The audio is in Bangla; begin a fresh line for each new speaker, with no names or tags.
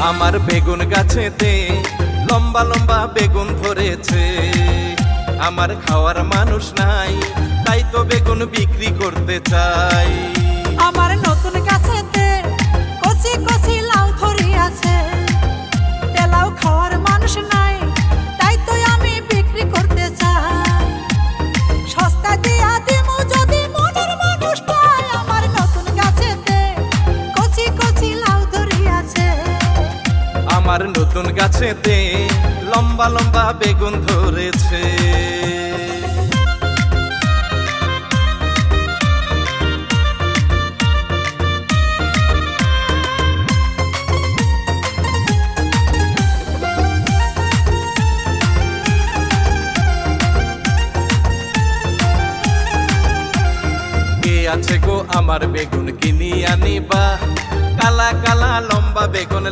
আমার বেগুন গাছেতে লম্বা লম্বা বেগুন ধরেছে। আমার খাওয়ার মানুষ নাই, তাই তো বেগুন বিক্রি করতে চাই।
আমার নতুন গাছেতে কচি কচি লাউ ধরিয়াছে, তেলাও খাওয়ার মানুষ নাই, তাই তো আমি বিক্রি করতে চাই। সস্তা দিয়া দিমু যদি মনের মানুষ পায়। আমার নতুন গাছেতে কচি কচি লাউ ধরিয়াছে।
আমার নতুন গাছেতে লম্বা লম্বা বেগুন ধরেছে। আছে গো আমার বেগুন কিনি আনিবা, কালা কালা লম্বা বেগুন।